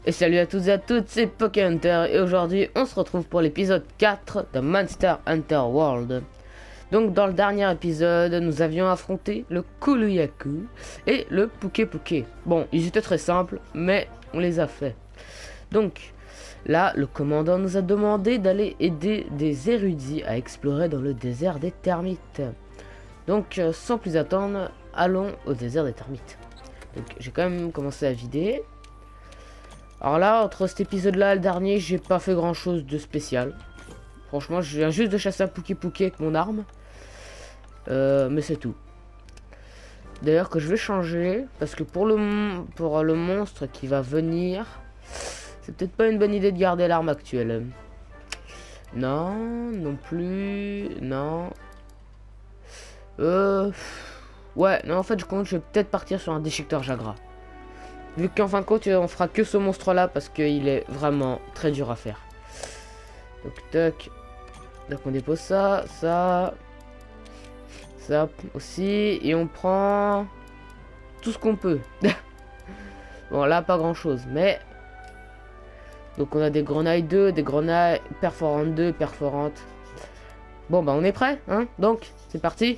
Et salut à tous et à toutes, c'est PokéHunter et aujourd'hui on se retrouve pour l'épisode 4 de Monster Hunter World. Donc dans le dernier épisode, nous avions affronté le Kulu-Ya-Ku et le Puke-Puke. Bon, ils étaient très simples, mais on les a fait. Donc là, le commandant nous a demandé d'aller aider des érudits à explorer dans le désert des termites. Donc sans plus attendre, allons au désert des termites. Donc j'ai quand même commencé à vider. Alors là, entre cet épisode-là et le dernier, j'ai pas fait grand-chose de spécial. Franchement, je viens juste de chasser un Puke-Puke avec mon arme. Mais c'est tout. D'ailleurs que je vais changer, parce que pour le monstre qui va venir, c'est peut-être pas une bonne idée de garder l'arme actuelle. Non, non plus, non. Ouais, non, en fait, je vais peut-être partir sur un déchiqueteur Jagras. Vu qu'en fin de compte, on fera que ce monstre-là parce qu'il est vraiment très dur à faire. Donc, tac. Donc, on dépose ça, ça aussi. Et on prend tout ce qu'on peut. Bon, là, pas grand-chose, mais... Donc, on a des grenailles 2, des grenailles perforantes 2, perforantes. Bon, bah, on est prêt, hein. Donc, c'est parti.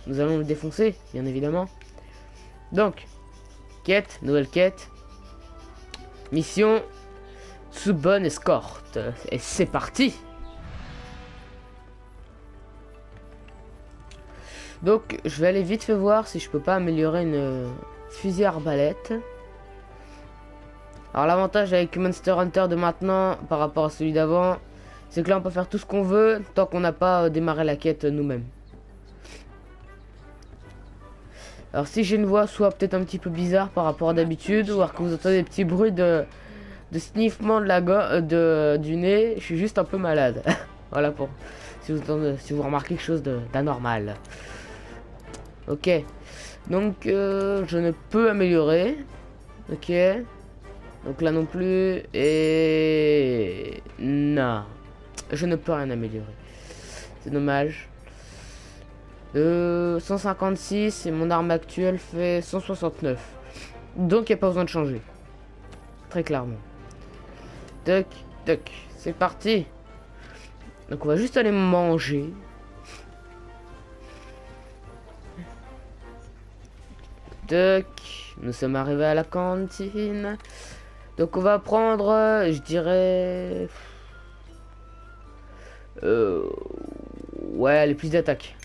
Nous allons le défoncer, bien évidemment. Donc... Quête, nouvelle quête. Mission sous bonne escorte. Et c'est parti. Donc je vais aller vite fait voir si je peux pas améliorer une fusil arbalète. Alors l'avantage avec Monster Hunter de maintenant par rapport à celui d'avant, c'est que là on peut faire tout ce qu'on veut tant qu'on n'a pas démarré la quête nous-mêmes. Alors si j'ai une voix soit peut-être un petit peu bizarre par rapport à d'habitude, ou alors que vous entendez des petits bruits de sniffement de la du nez, je suis juste un peu malade. Voilà pour si vous remarquez quelque chose d'anormal. Ok. Donc je ne peux améliorer. Ok. Donc là non plus. Et non. Je ne peux rien améliorer. C'est dommage. 156 et mon arme actuelle fait 169. Donc il n'y a pas besoin de changer. Très clairement. Toc, toc. C'est parti. Donc on va juste aller manger. Toc. Nous sommes arrivés à la cantine. Donc on va prendre, je dirais... ouais, les plus d'attaque.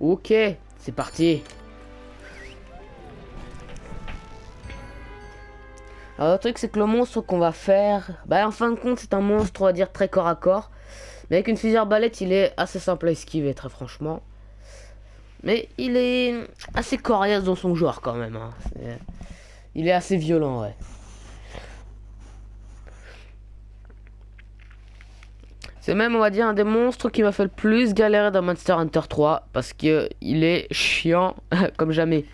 Ok, c'est parti. Alors le truc c'est que le monstre qu'on va faire, bah en fin de compte c'est un monstre on va dire très corps à corps. Mais avec une fusil arbalète il est assez simple à esquiver très franchement. Mais il est assez coriace dans son genre quand même. Hein. Il est assez violent ouais. C'est même, on va dire, un des monstres qui m'a fait le plus galérer dans Monster Hunter 3. Parce que il est chiant comme jamais.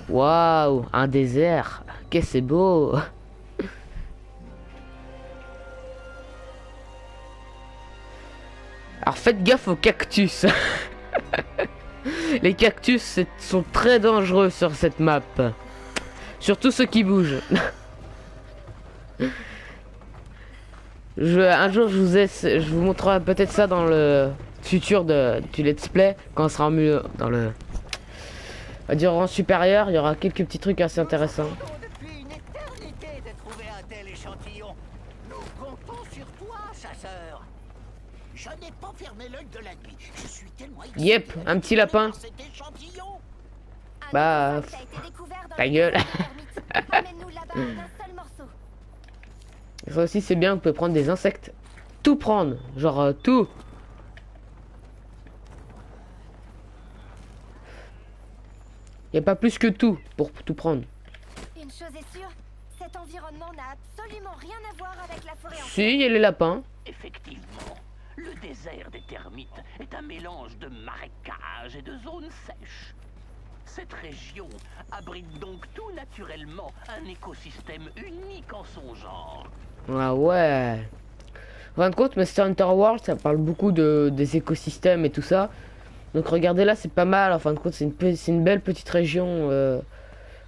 Waouh, un désert. Que c'est beau. Alors faites gaffe aux cactus. Les cactus sont très dangereux sur cette map. Surtout ceux qui bougent. Un jour je vous montrerai peut-être ça dans le futur du let's play quand on sera mieux dans le on va dire rang supérieur, il y aura quelques petits trucs assez intéressants. Depuis une éternité de trouver un tel échantillon. Nous comptons sur toi, chasseur. Je n'ai pas fermé l'œil de la nuit. Je suis tellement excité Yep, un petit lapin. par cet échantillon. Bah ta gueule. Amène-nous là-bas d'un seul morceau. Ça aussi c'est bien, vous pouvez prendre des insectes. Tout prendre, genre tout. Y a pas plus que tout pour tout prendre. Une chose est sûre, cet environnement n'a absolument rien à voir avec la forêt entière. Si, il y a les lapins. Effectivement, désert des termites est un mélange de marécages et de zones sèches. Cette région abrite donc tout naturellement un écosystème unique en son genre. Ah ouais. En fin de compte, Monster Hunter World, ça parle beaucoup des écosystèmes et tout ça. Donc regardez là, c'est pas mal. En fin de compte, c'est une belle petite région, on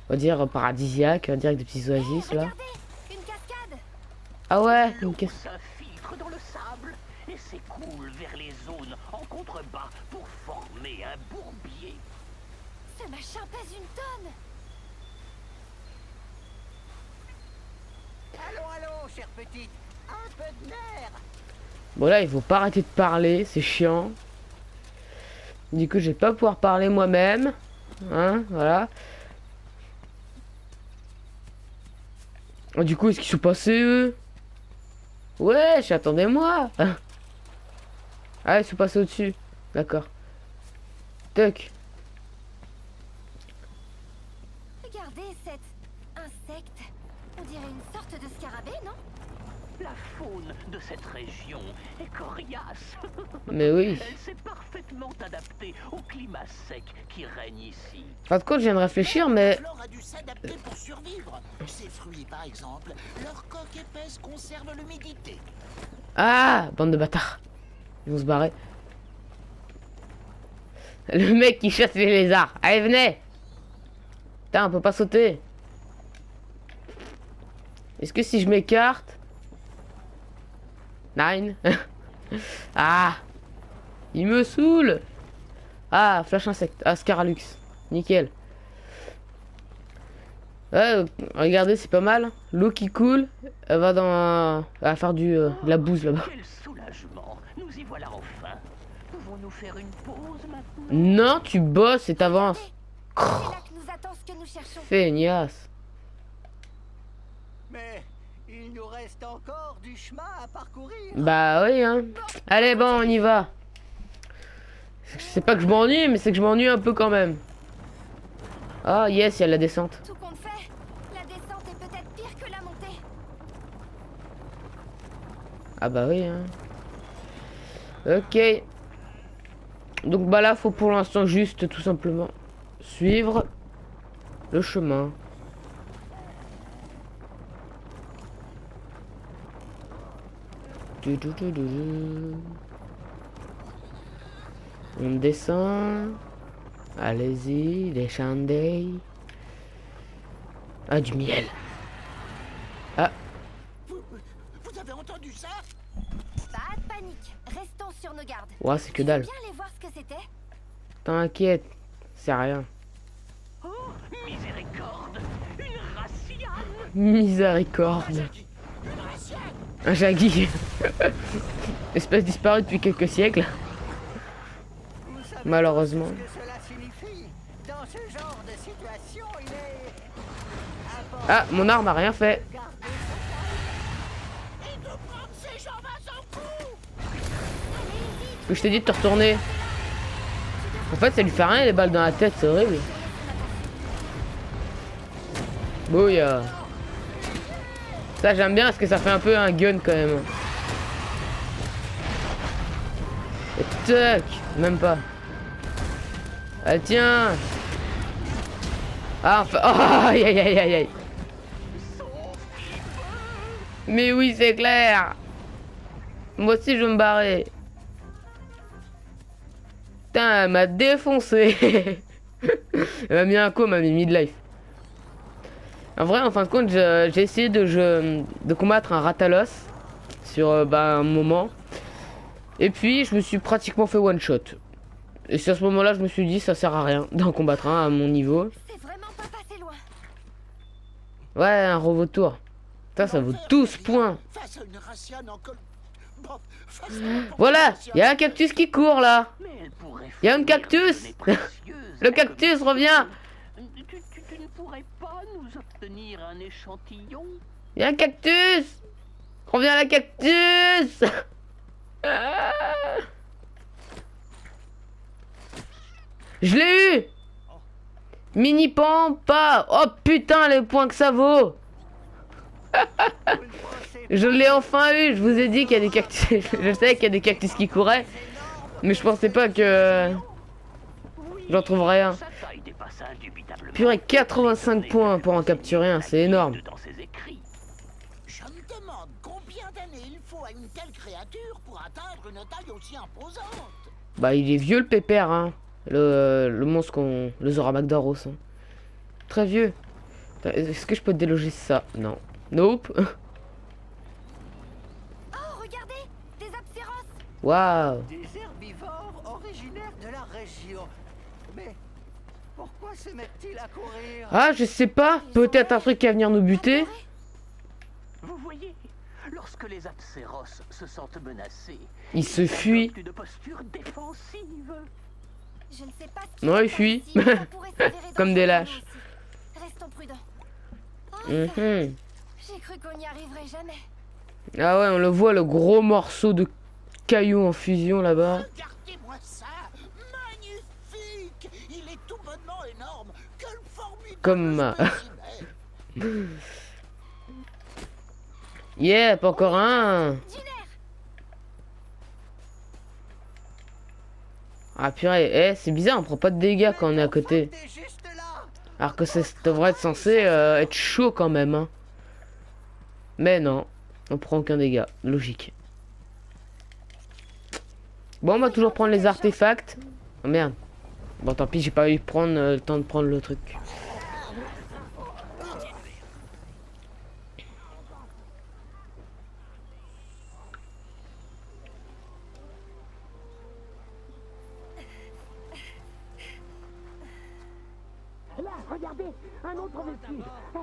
va dire paradisiaque, on va dire avec des petits oasis là. Regardez, une cascade. Ah ouais, L'eau une caisse. s'infiltre dans le sable et s'écoule vers les zones en contrebas pour former un bourbier. Ce machin pèse une tonne. Allô, chère petite, un peu de nerf. Bon là, il faut pas arrêter de parler, c'est chiant. Du coup, je vais pas pouvoir parler moi-même. Hein, voilà. Oh, du coup, est-ce qu'ils sont passés eux? Wesh, attendez-moi. Ah, ils sont passés au-dessus. D'accord. Toc. Regardez cet insecte. On dirait une sorte de scarabée, non? La faune de cette région est coriace. Mais oui. Elle s'est parfaitement adaptée au climat sec qui règne ici. En fin de compte, je viens de réfléchir, mais... La flore a dû s'adapter pour survivre. Ces fruits, par exemple, leur coque épaisse conserve l'humidité. Ah, bande de bâtards. Ils vont se barrer. Le mec qui chasse les lézards. Allez, venez. Putain, on peut pas sauter. Est-ce que si je m'écarte... Nine. Ah. Il me saoule. Ah, flash insecte. Ah, Scaralux. Nickel. Ouais, regardez, c'est pas mal. L'eau qui coule, elle va dans... Elle va faire de la bouse là-bas. Quel soulagement. Nous y voilà enfin. Pouvons-nous faire une pause maintenant? Non, tu bosses et t'avances. C'est là que nous attend ce que nous cherchons. Feignasse. Mais il nous reste encore du chemin à parcourir. Bah oui, hein. Allez, bon, on y va. C'est pas que je m'ennuie, mais c'est que je m'ennuie un peu quand même. Ah, yes, il y a la descente. Tout compte fait, la descente est peut-être pire que la montée. Ah bah oui, hein. Ok. Donc bah là, faut pour l'instant juste tout simplement suivre le chemin. On descend. Allez-y, des chandelles. Ah, du miel. Ah, Vous avez entendu ça? Pas de panique, restons sur nos gardes. ouais, c'est que Tu veux dalle. bien aller voir ce que c'était? T'inquiète, c'est rien. Oh, miséricorde. Une raciane. Miséricorde. Une raciane. Un jagui. Espèce disparue depuis quelques siècles. Vous savez Malheureusement. ce que cela signifie? Dans ce genre de situation, il est important Ah, mon arme a rien fait. de garder son calme. Et de prendre ses jambes à son cou. Que je t'ai dit de te retourner. En fait, ça lui fait rien les balles dans la tête, c'est horrible. Bouya. Ça, j'aime bien parce que ça fait un peu un gun quand même. Et tac, même pas. Ah, tiens. Ah, enfin. Oh, aïe, aïe, aïe, aïe, aïe. Mais oui, c'est clair. Moi aussi, je vais me barrer. Putain, elle m'a défoncé. Elle m'a mis un coup, elle m'a mis midlife. En vrai, en fin de compte, j'ai essayé de combattre un Ratalos sur un moment. Et puis, je me suis pratiquement fait one shot. Et c'est à ce moment-là, je me suis dit, ça sert à rien d'en combattre un à mon niveau. C'est vraiment pas passé loin. Ouais, un revautour. Ça vaut 12 points. Face à une raciane en col... Bon, face à une Voilà, raciane. il y a un cactus qui court là. Mais elle pourrait Y a un fournir cactus. des données précieuses Le à cactus communiquer. revient. Tu ne pourrais pas nous obtenir un échantillon? Il y a un cactus. Reviens à la cactus. Ah. Je l'ai eu. Mini pan, pas. Oh putain, les points que ça vaut. Une prochaine Je l'ai enfin eu, je vous ai dit qu'il y a des cactus. Je savais qu'il y a des cactus qui couraient. Mais je pensais pas que... J'en trouverais un. Sa taille dépasse indubitablement. Purée, 85 points pour en capturer un, c'est énorme. Dans ses écrits. Je me demande combien d'années il faut à une telle créature pour atteindre une taille aussi imposante. Bah il est vieux le pépère, hein. Le monstre qu'on... Le Zora Magdaros. Hein. Très vieux. Est-ce que je peux déloger ça? Non. Nope. Oh, regardez, des apséros. Waouh. Des herbivores originaires de la région. Mais pourquoi se mettent-ils à courir? Ah, je sais pas. Peut-être un truc à venir nous buter. Vous voyez, lorsque les apséros se sentent menacés, Il se fuit. adoptent une posture défensive. Je ne sais pas ce qui Non, se il passe fuit. ici, mais ça pourrait s'avérer Comme des dangereux lâches. aussi. Restons prudents. Oh, ça, Mhm. j'ai cru qu'on n'y arriverait jamais. Ah ouais, on le voit, le gros morceau de caillou en fusion là-bas. Regardez-moi ça, magnifique. Il est tout bonnement énorme. Quel formidable Comme ma- spécimen. Yeah, pas encore un. Du nerf. Ah purée, c'est bizarre, on prend pas de dégâts quand on est à côté. T'es juste là. Alors que ça devrait être censé être chaud quand même. Hein. Mais non, on prend aucun dégât. Logique. Bon, on va toujours prendre les artefacts. Oh merde. Bon, tant pis, j'ai pas eu prendre le temps de prendre le truc. Là, regardez, un autre vestige. Ah,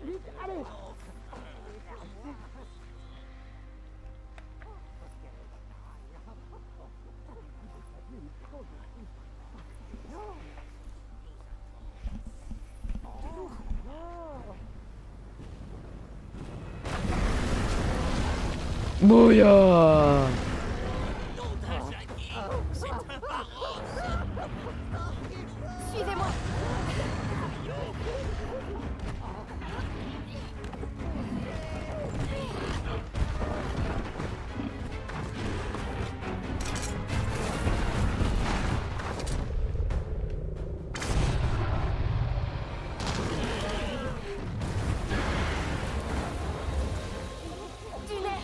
vite, allez. Bouya. Suivez-moi. Du nerf.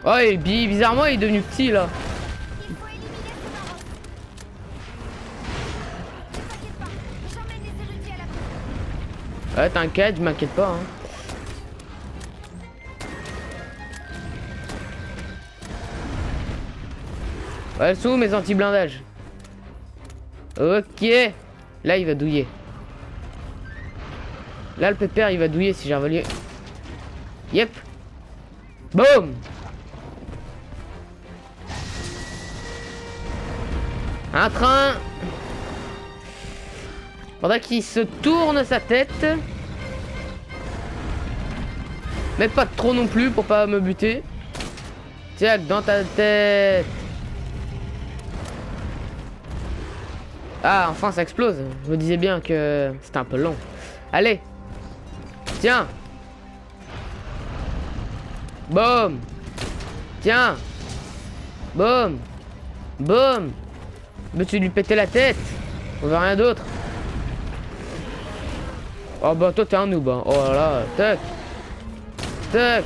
Oh, et bizarrement, il est devenu petit là. Il faut éliminer ce baron. T'inquiète pas, j'emmène les érudits à la Ouais, t'inquiète, je m'inquiète pas. Hein. Ouais, elles sont où mes anti-blindages? Ok. Là, il va douiller. Là, le pépère, il va douiller si j'ai revalué. Yep. Boum. Un train. Faudrait qu'il se tourne sa tête. Mais pas trop non plus pour pas me buter. Tiens, dans ta tête. Ah, enfin ça explose. Je me disais bien que c'était un peu long. Allez. Tiens. Boum. Tiens. Boum. Boum. Veux-tu lui péter la tête? On veut rien d'autre. Oh bah toi t'es un noob hein. Oh là là. Tac. Tac.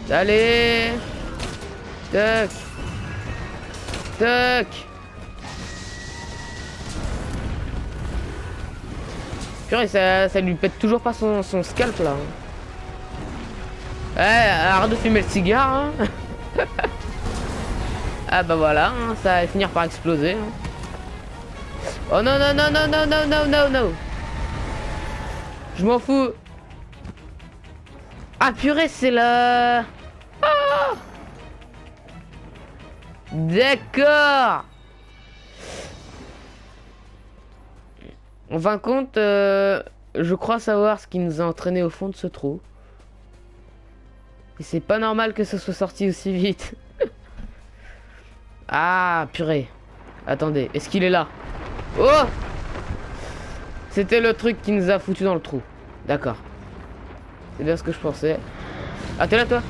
Allez. Tac. Tac. Purée, ça lui pète toujours pas son scalp là. Ouais, arrête de fumer le cigare. Hein. Ah bah voilà, hein, ça va finir par exploser. Hein. Oh non, non, non, non, non, non, non, non, non. Je m'en fous. Ah purée, c'est la... Ah d'accord. En fin de compte, je crois savoir ce qui nous a entraîné au fond de ce trou. Et c'est pas normal que ce soit sorti aussi vite. Ah, purée. Attendez, est-ce qu'il est là? Oh! C'était le truc qui nous a foutu dans le trou. D'accord. C'est bien ce que je pensais. Ah, t'es là, toi?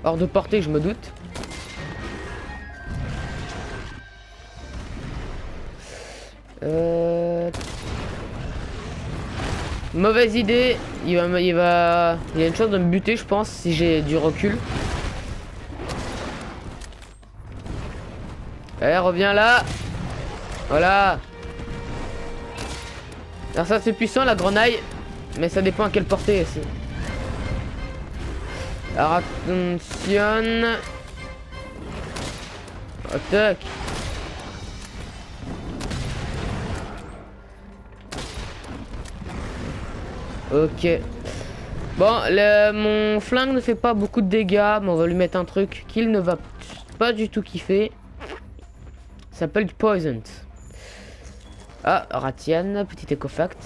Hors de portée, je me doute. Mauvaise idée. Il y a une chance de me buter, je pense, si j'ai du recul. Allez, reviens là. Voilà. Alors ça c'est puissant la grenaille, mais ça dépend à quelle portée aussi. Alors attention. Attaque. Ok. Bon, mon flingue ne fait pas beaucoup de dégâts, mais on va lui mettre un truc qu'il ne va pas du tout kiffer. Ça s'appelle du Poison. Ah, Ratian, petit écofact.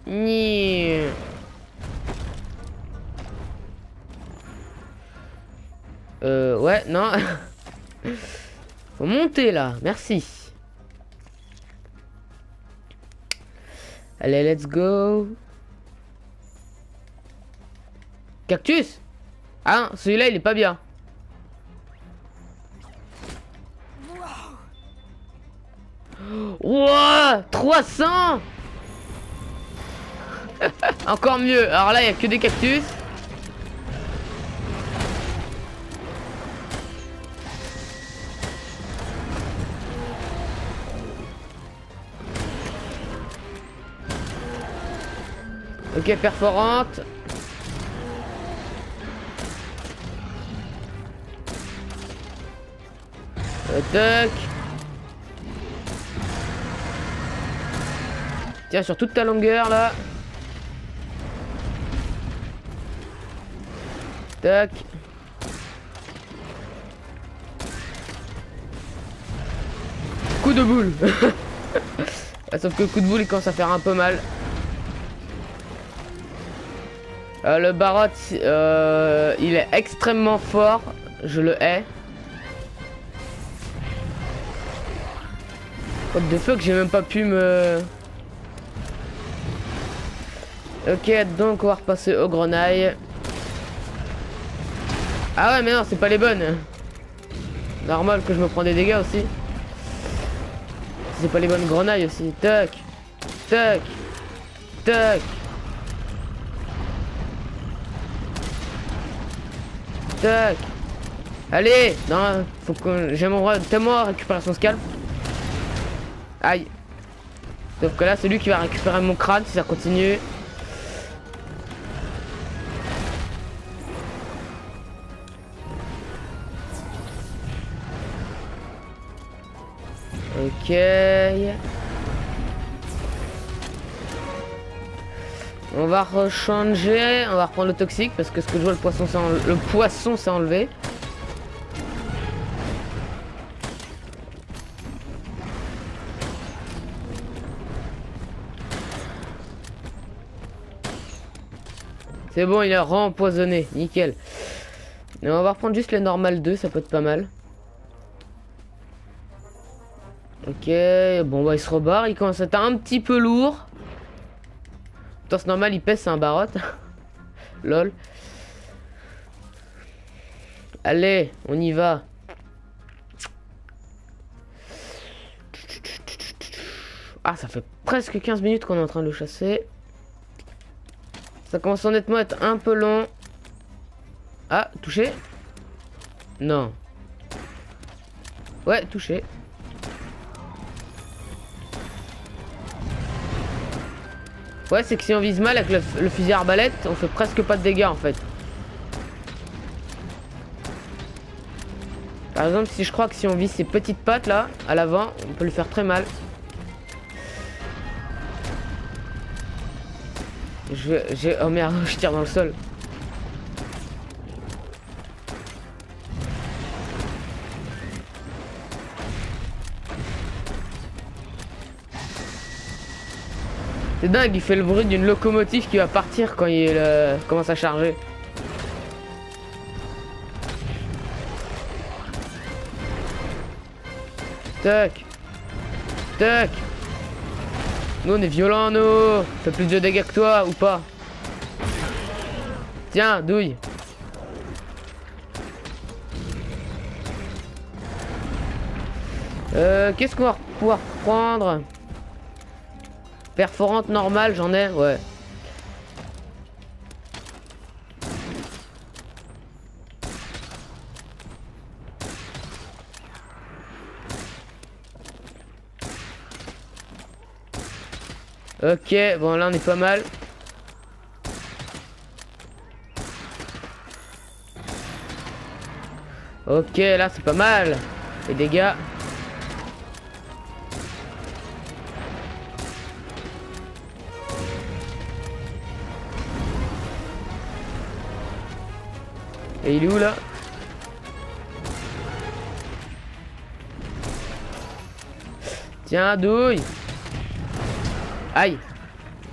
Ni. Ouais, non. Faut monter là, merci. Allez, let's go. Cactus. Ah, celui-là, il est pas bien. Wow, 300. Encore mieux. Alors là, il n'y a que des cactus. Ok, perforante. Attaque. Tiens, sur toute ta longueur là. Tac. Coup de boule. Sauf que le coup de boule il commence à faire un peu mal. Le Barot il est extrêmement fort. Je le hais. What the fuck, j'ai même pas pu me... Ok, donc on va repasser aux grenailles. Ah ouais, mais non, c'est pas les bonnes. Normal que je me prends des dégâts aussi. C'est pas les bonnes grenailles aussi. Tac. Tac. Tac. Tac. Allez. Non, faut que... J'aimerais tellement récupérer son scalp. Aïe. Sauf que là, c'est lui qui va récupérer mon crâne si ça continue. Ok. On va rechanger. On va reprendre le toxique parce que ce que je vois, le poisson s'est enlevé. C'est bon, il est rempoisonné, nickel. Et on va reprendre juste les normal 2, ça peut être pas mal. Ok, bon bah il se rebarre, il commence à être un petit peu lourd. Pourtant c'est normal, il pèse, c'est un Barot. Lol. Allez, on y va. Ah, ça fait presque 15 minutes qu'on est en train de le chasser. Ça commence honnêtement à être un peu long. Ah, touché? Non. Ouais, touché. Ouais, c'est que si on vise mal avec le fusil arbalète, on fait presque pas de dégâts en fait. Par exemple, si je crois que si on vise ses petites pattes là, à l'avant, on peut lui faire très mal. Oh merde, je tire dans le sol. C'est dingue, il fait le bruit d'une locomotive qui va partir quand il commence à charger. Tac. Tac. Nous on est violents, nous. Fait plus de dégâts que toi ou pas? Tiens, douille. Qu'est-ce qu'on va pouvoir prendre? Perforante normale, j'en ai, ouais. Ok, bon là on est pas mal. Ok, là c'est pas mal. Les dégâts. Et il est où là? Tiens, douille. Aïe.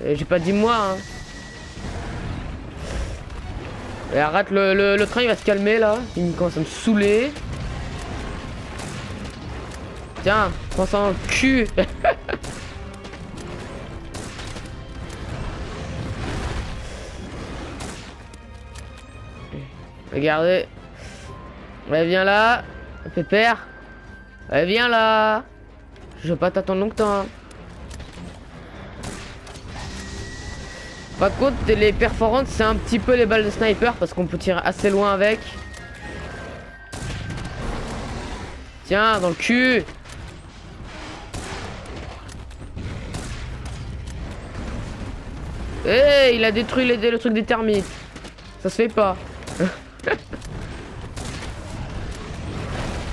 J'ai pas dit moi hein. Et arrête, le train il va se calmer là. Il commence à me saouler. Tiens, prends ça dans le cul. Regardez. Allez, viens là. Pépère. Allez, viens là. Je vais pas t'attendre longtemps. Par contre, les perforantes, c'est un petit peu les balles de sniper parce qu'on peut tirer assez loin avec. Tiens, dans le cul. Hey, il a détruit le truc des termites. Ça se fait pas.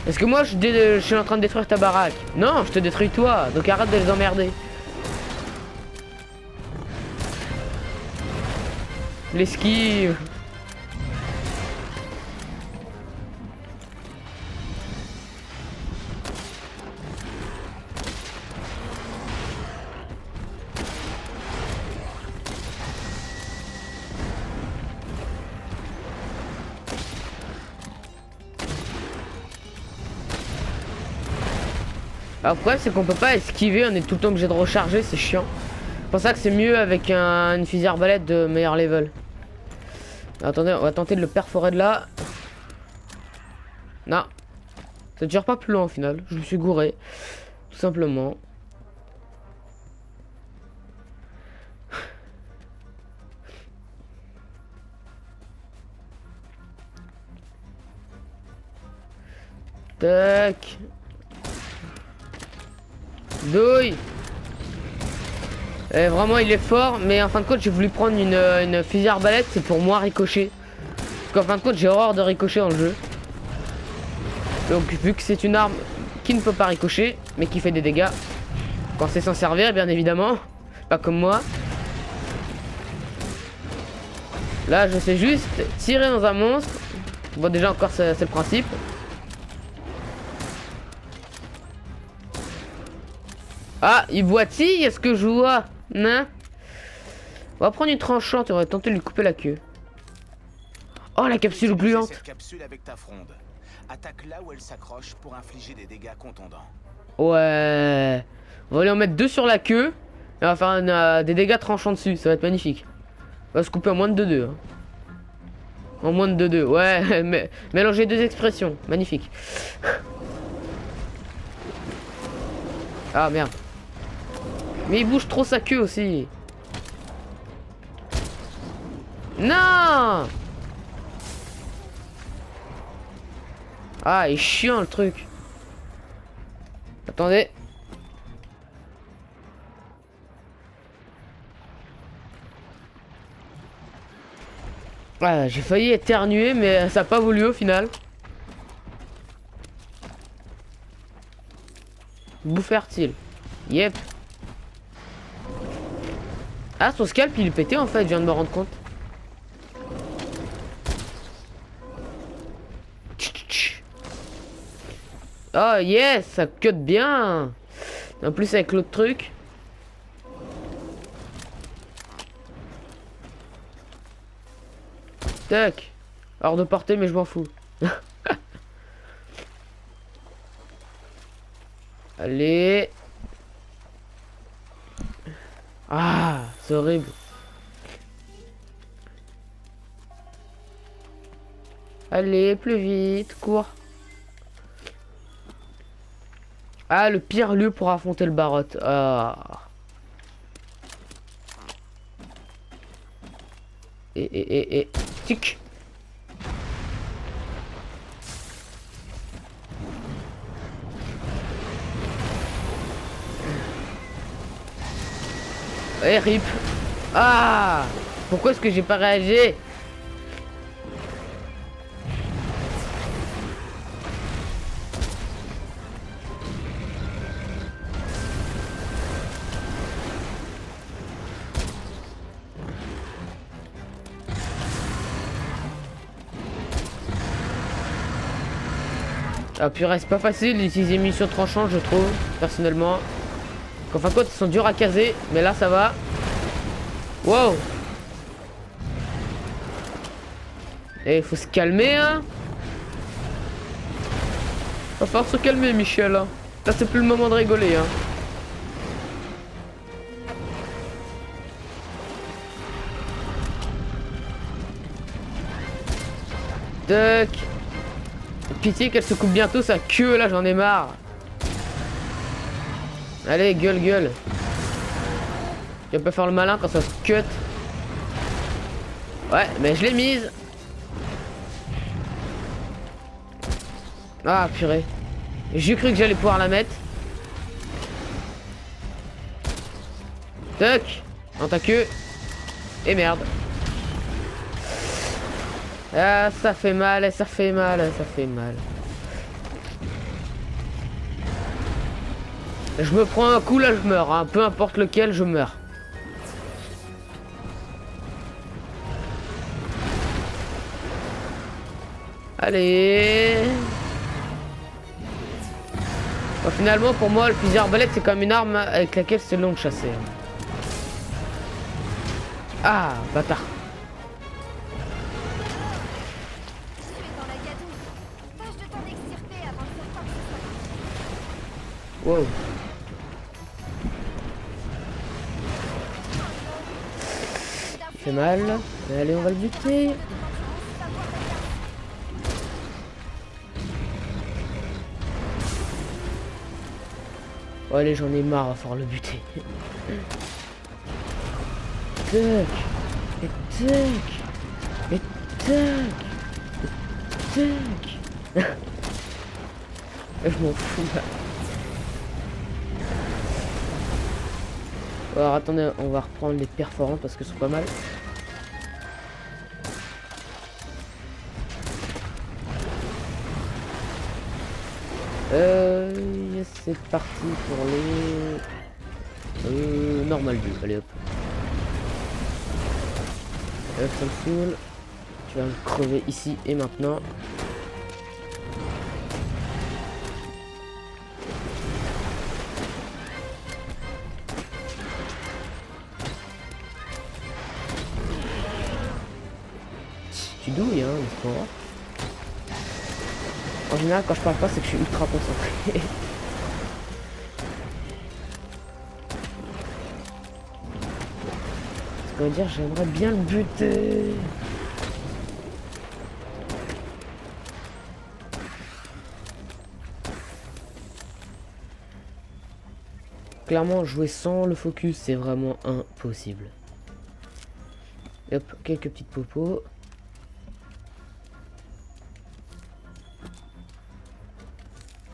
Est-ce que moi je suis en train de détruire ta baraque? Non, je te détruis toi, donc arrête de les emmerder. L'esquive. Alors le problème c'est qu'on peut pas esquiver, on est tout le temps obligé de recharger, c'est chiant. C'est pour ça que c'est mieux avec une fusil arbalète de meilleur level. Attendez, on va tenter de le perforer de là. Non. Ça ne tire pas plus loin au final, je me suis gouré. Tout simplement. Tac. Douille. Et vraiment il est fort, mais en fin de compte j'ai voulu prendre une fusil arbalète, c'est pour moi ricocher. Parce qu'en fin de compte j'ai horreur de ricocher dans le jeu. Donc vu que c'est une arme qui ne peut pas ricocher, mais qui fait des dégâts, quand c'est s'en servir bien évidemment, pas comme moi. Là je sais juste tirer dans un monstre. Bon déjà encore c'est le principe. Ah, il boitille, est-ce que je vois? Non. On va prendre une tranchante et on va tenter de lui couper la queue. Oh, la capsule gluante. Cette capsule avec ta fronde. Attaque là où elle s'accroche pour infliger des dégâts contondants. Ouais. On va aller en mettre 2 sur la queue. Et on va faire des dégâts tranchants dessus, ça va être magnifique. On va se couper en moins de 2. Hein. En moins de 2. Ouais, mais mélanger 2 expressions. Magnifique. Ah, merde. Mais il bouge trop sa queue aussi. Non. Ah, il est chiant le truc. Attendez. Ah, j'ai failli éternuer, mais ça n'a pas voulu au final. Bouffe fertile. Yep. Ah, son scalp il est pété en fait, je viens de me rendre compte. Oh yes, ça cut bien. En plus avec l'autre truc. Tac. Hors de portée, mais je m'en fous. Allez. Ah, c'est horrible. Allez, plus vite, cours. Ah, le pire lieu pour affronter le Barroth. Ah. Et. Tic. Eh, rip. Ah. Pourquoi est-ce que j'ai pas réagi? Ah purée, c'est pas facile d'utiliser munitions tranchantes, je trouve, personnellement. En fin de compte, ils sont durs à caser, mais là ça va. Wow. Et il faut se calmer, hein. Va falloir se calmer, Michel. Hein. Là, c'est plus le moment de rigoler, hein. Tac. Pitié qu'elle se coupe bientôt sa queue, là, j'en ai marre. Allez, gueule, gueule. Tu peux faire le malin quand ça se cut. Ouais, mais je l'ai mise. Ah, purée. J'ai cru que j'allais pouvoir la mettre. Toc. Dans ta queue. Et merde. Ah, ça fait mal, ça fait mal, ça fait mal. Je me prends un coup, là je meurs, hein. Peu importe lequel, je meurs. Allez. Bon, finalement, pour moi, le fusil arbalète, c'est comme une arme avec laquelle c'est long de chasser. Ah, bâtard. Wow. Fait mal. Mais allez, on va le buter. Oh, allez, j'en ai marre, va falloir le buter. Tac. Et tac. Et tac. Et tac. Je m'en fous là. Alors attendez, on va reprendre les perforants parce que c'est pas mal. Yes, c'est parti pour les normal view. Allez hop. Ça me saoule. Tu vas me crever ici et maintenant. Tu douilles, hein, c'est pas grave. En général, quand je parle pas, c'est que je suis ultra concentré. Ce qu'on veut dire, j'aimerais bien le buter. Clairement, jouer sans le focus, c'est vraiment impossible. Et hop, quelques petites popos.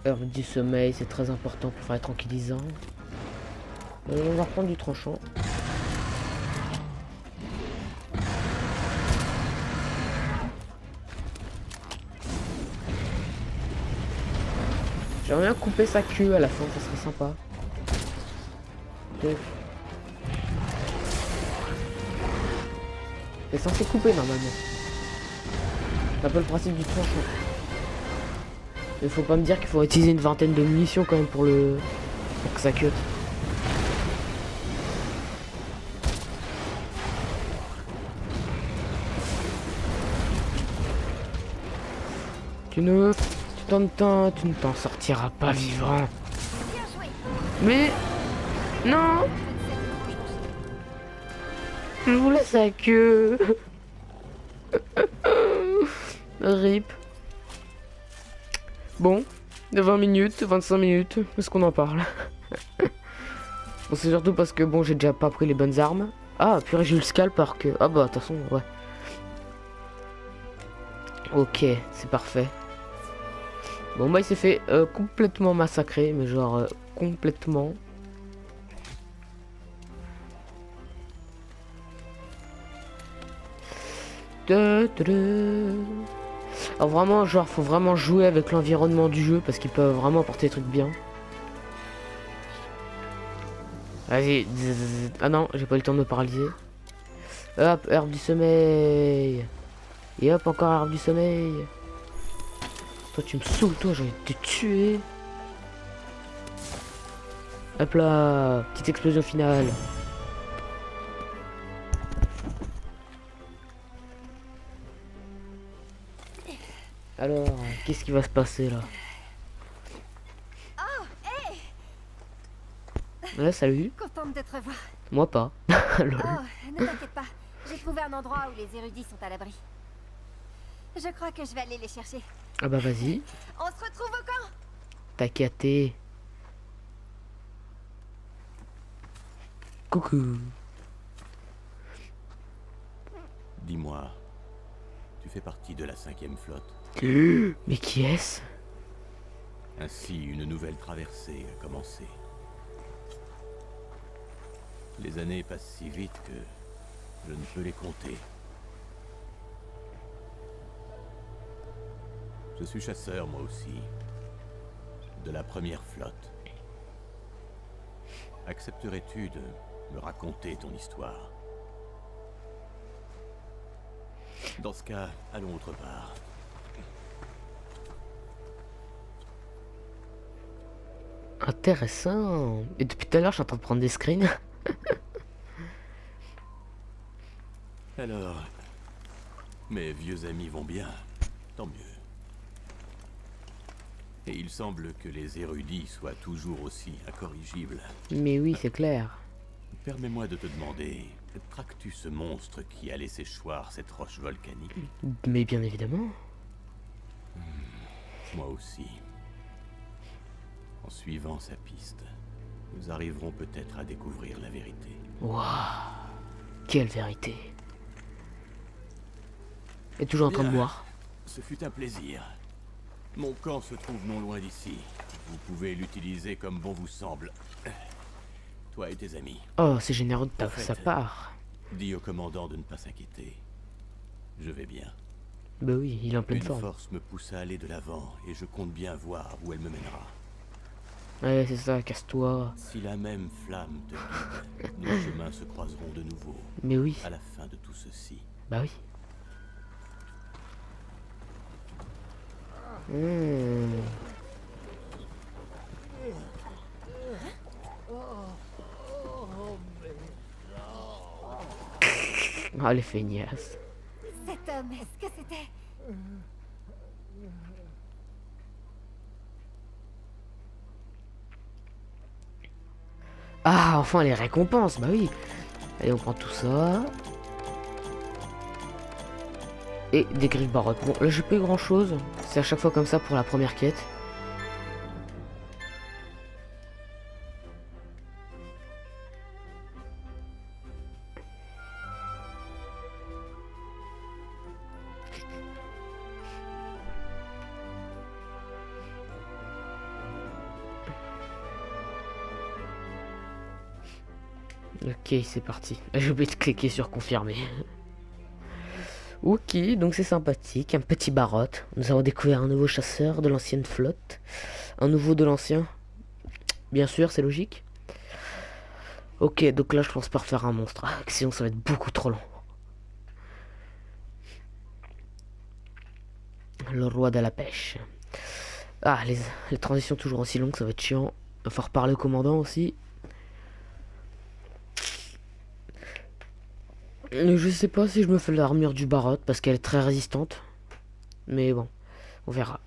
Heure du sommeil, c'est très important pour faire les tranquillisants. On va reprendre du tranchant. J'aimerais bien couper sa queue à la fin, ça serait sympa. C'est censé couper normalement. C'est un peu le principe du tranchant. Il faut pas me dire qu'il faut utiliser une vingtaine de munitions quand même pour que ça cut. Tu ne t'en sortiras pas vivant. Bien joué. Mais non, je vous laisse la queue. Rip. Bon, de 20 minutes, 25 minutes, est-ce qu'on en parle? Bon, c'est surtout parce que bon, j'ai déjà pas pris les bonnes armes. Ah, purée, j'ai eu le scalp alors que... Ah bah, de toute façon, ouais. Ok, c'est parfait. Bon, bah, il s'est fait complètement massacrer, mais genre complètement. Alors vraiment, genre, faut vraiment jouer avec l'environnement du jeu parce qu'ils peuvent vraiment apporter des trucs bien. Vas-y. Ah non, j'ai pas eu le temps de me paralyser. Hop, herbe du sommeil. Et hop, encore herbe du sommeil. Toi, tu me saoules, toi, j'ai été tué. Hop là, petite explosion finale. Alors, qu'est-ce qui va se passer là? Ouais, salut. Contente de te revoir. Moi pas. Lol. Oh, ne t'inquiète pas. J'ai trouvé un endroit où les érudits sont à l'abri. Je crois que je vais aller les chercher. Ah bah vas-y. On se retrouve au camp. T'as capté. Coucou. Dis-moi, tu fais partie de la 5e flotte. Mais qui est-ce? Ainsi, une nouvelle traversée a commencé. Les années passent si vite que je ne peux les compter. Je suis chasseur, moi aussi. De la 1re flotte. Accepterais-tu de me raconter ton histoire? Dans ce cas, allons autre part. Intéressant. Et depuis tout à l'heure, je suis en train de prendre des screens. Alors, mes vieux amis vont bien, tant mieux. Et il semble que les érudits soient toujours aussi incorrigibles. Mais oui, c'est clair. Permets-moi de te demander, traques-tu ce monstre qui a laissé choir cette roche volcanique? Mais bien évidemment. Moi aussi. En suivant sa piste, nous arriverons peut-être à découvrir la vérité. Waouh. Quelle vérité. Et toujours en train de Bien. boire. Ce fut un plaisir. Mon camp se trouve non loin d'ici. Vous pouvez l'utiliser comme bon vous semble. Toi et tes amis. Oh, c'est généreux de En fait, sa part. Dis au commandant de ne pas s'inquiéter. Je vais bien. Bah oui, il est en pleine Une forme. force me pousse à aller de l'avant et je compte bien voir où elle me mènera. Ouais, c'est ça, casse-toi. Si la même flamme te guide, nos chemins se croiseront de nouveau. Mais oui, À la fin de tout ceci. bah oui. Hmm. Ah, les feignasses. Cet homme, est-ce que c'était... Ah, enfin les récompenses, bah oui. Allez, on prend tout ça. Et des griffes barottes. Bon, là j'ai pas eu grand chose. C'est à chaque fois comme ça pour la première quête. Ok, c'est parti. J'ai oublié de cliquer sur confirmer. Ok, donc c'est sympathique. Un petit barotte. Nous avons découvert un nouveau chasseur de l'ancienne flotte. Un nouveau de l'ancien. Bien sûr, c'est logique. Ok, donc là je pense pas refaire un monstre. Sinon ça va être beaucoup trop long. Le roi de la pêche. Ah, les transitions toujours aussi longues, ça va être chiant. Il va falloir reparler au commandant aussi. Je sais pas si je me fais l'armure du barotte parce qu'elle est très résistante. Mais bon, on verra.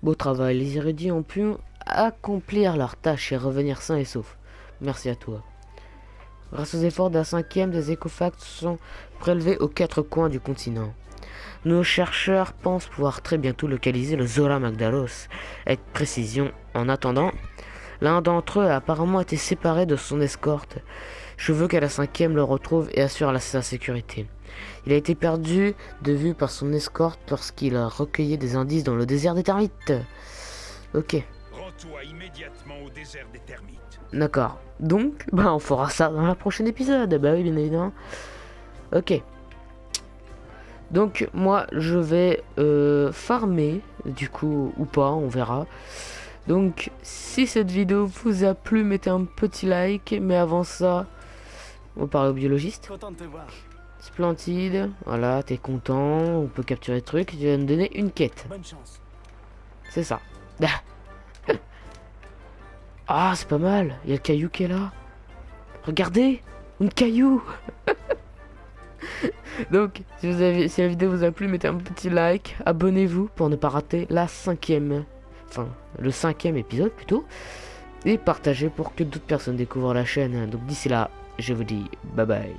Beau travail, les érudits ont pu accomplir leur tâche et revenir sains et saufs. Merci à toi. Grâce aux efforts d'un 5e, des écofacts sont prélevés aux 4 coins du continent. Nos chercheurs pensent pouvoir très bientôt localiser le Zora Magdaros avec précision. En attendant, l'un d'entre eux a apparemment été séparé de son escorte. Je veux qu'à la 5e le retrouve et assure sa sécurité. Il a été perdu de vue par son escorte lorsqu'il a recueilli des indices dans le désert des termites. Ok. Rends-toi immédiatement au désert des termites. D'accord. Donc, on fera ça dans le prochain épisode. Bah oui, bien évidemment. Ok. Donc, moi, je vais farmer, du coup, ou pas, on verra. Donc, si cette vidéo vous a plu, mettez un petit like. Mais avant ça, on va parler au biologiste. Content de te voir. Splendide. Voilà, t'es content. On peut capturer le truc. Tu vas me donner une quête. Bonne chance. C'est ça. Ah, c'est pas mal. Il y a le caillou qui est là. Regardez, une caillou. Donc, si la vidéo vous a plu, mettez un petit like. Abonnez-vous pour ne pas rater le 5e épisode plutôt. Et partagez pour que d'autres personnes découvrent la chaîne. Donc d'ici là, je vous dis bye bye.